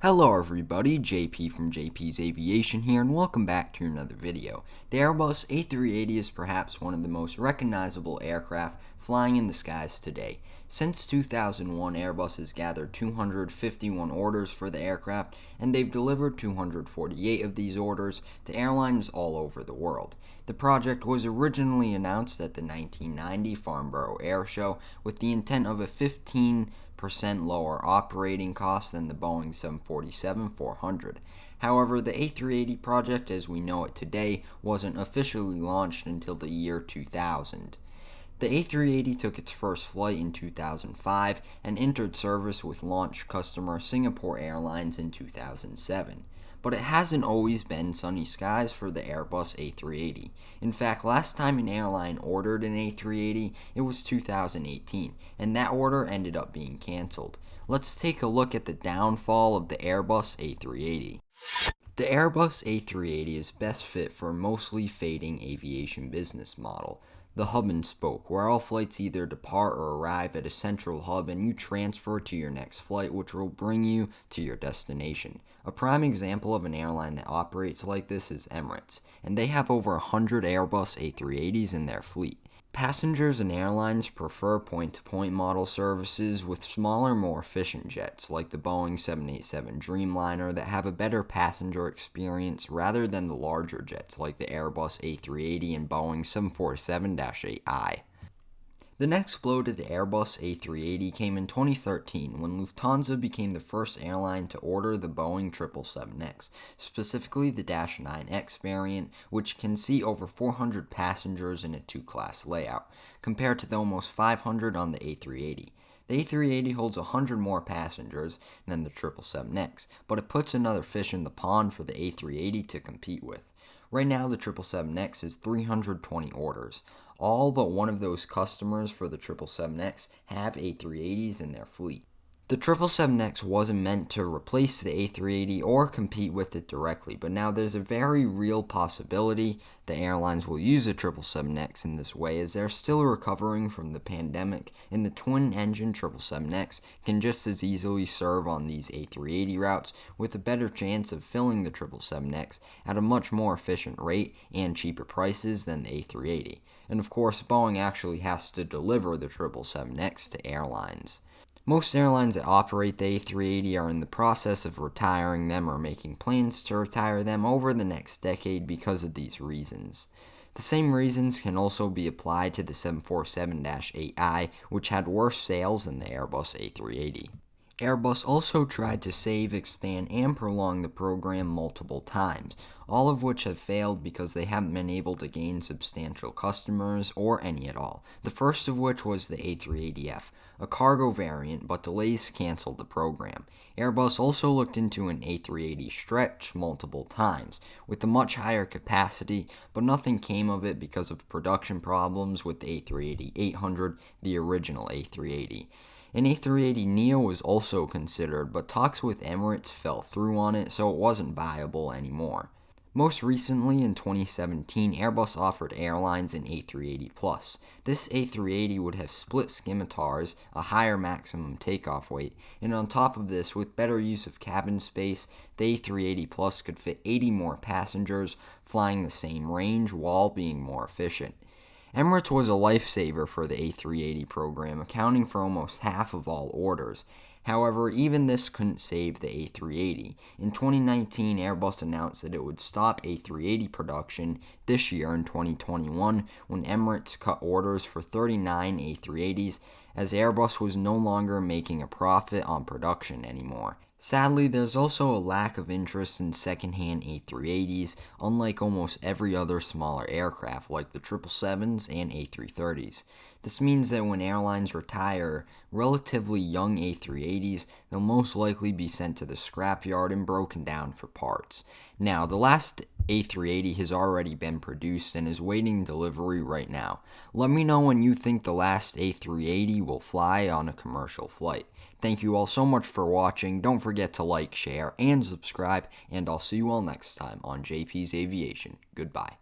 Hello everybody, JP from JP's Aviation here, and welcome back to another video. The Airbus A380 is perhaps one of the most recognizable aircraft flying in the skies today. Since 2001, Airbus has gathered 251 orders for the aircraft, and they've delivered 248 of these orders to airlines all over the world. The project was originally announced at the 1990 Farnborough Air Show with the intent of a 15% lower operating cost than the Boeing 747-400. However, the A380 project as we know it today wasn't officially launched until the year 2000. The A380 took its first flight in 2005 and entered service with launch customer Singapore Airlines in 2007. But it hasn't always been sunny skies for the Airbus A380. In fact, last time an airline ordered an A380, it was 2018, and that order ended up being canceled. Let's take a look at the downfall of the Airbus A380. The Airbus A380 is best fit for a mostly fading aviation business model. The hub and spoke, where all flights either depart or arrive at a central hub and you transfer to your next flight, which will bring you to your destination. A prime example of an airline that operates like this is Emirates, and they have over 100 Airbus A380s in their fleet. Passengers and airlines prefer point-to-point model services with smaller, more efficient jets like the Boeing 787 Dreamliner that have a better passenger experience rather than the larger jets like the Airbus A380 and Boeing 747-8i. The next blow to the Airbus A380 came in 2013 when Lufthansa became the first airline to order the Boeing 777X, specifically the -9X variant, which can seat over 400 passengers in a two-class layout, compared to the almost 500 on the A380. The A380 holds 100 more passengers than the 777X, but it puts another fish in the pond for the A380 to compete with. Right now, the 777X has 320 orders. All but one of those customers for the 777X have A380s in their fleet. The 777X wasn't meant to replace the A380 or compete with it directly, but now there's a very real possibility the airlines will use the 777X in this way as they're still recovering from the pandemic, and the twin-engine 777X can just as easily serve on these A380 routes with a better chance of filling the 777X at a much more efficient rate and cheaper prices than the A380. And of course, Boeing actually has to deliver the 777X to airlines. Most airlines that operate the A380 are in the process of retiring them or making plans to retire them over the next decade because of these reasons. The same reasons can also be applied to the 747-8i, which had worse sales than the Airbus A380. Airbus also tried to save, expand, and prolong the program multiple times, all of which have failed because they haven't been able to gain substantial customers or any at all. The first of which was the A380F, a cargo variant, but delays canceled the program. Airbus also looked into an A380 stretch multiple times, with a much higher capacity, but nothing came of it because of production problems with the A380-800, the original A380. An A380neo was also considered, but talks with Emirates fell through on it, so it wasn't viable anymore. Most recently, in 2017, Airbus offered airlines an A380 Plus. This A380 would have split scimitars, a higher maximum takeoff weight, and on top of this, with better use of cabin space, the A380 Plus could fit 80 more passengers, flying the same range while being more efficient. Emirates was a lifesaver for the A380 program, accounting for almost half of all orders. However, even this couldn't save the A380. In 2019, Airbus announced that it would stop A380 production this year in 2021 when Emirates cut orders for 39 A380s as Airbus was no longer making a profit on production anymore. Sadly, there's also a lack of interest in second-hand A380s, unlike almost every other smaller aircraft like the 777s and A330s. This means that when airlines retire relatively young A380s, they'll most likely be sent to the scrapyard and broken down for parts. Now, the last A380 has already been produced and is waiting delivery right now. Let me know when you think the last A380 will fly on a commercial flight. Thank you all so much for watching. Don't forget to like, share, and subscribe, and I'll see you all next time on JP's Aviation. Goodbye.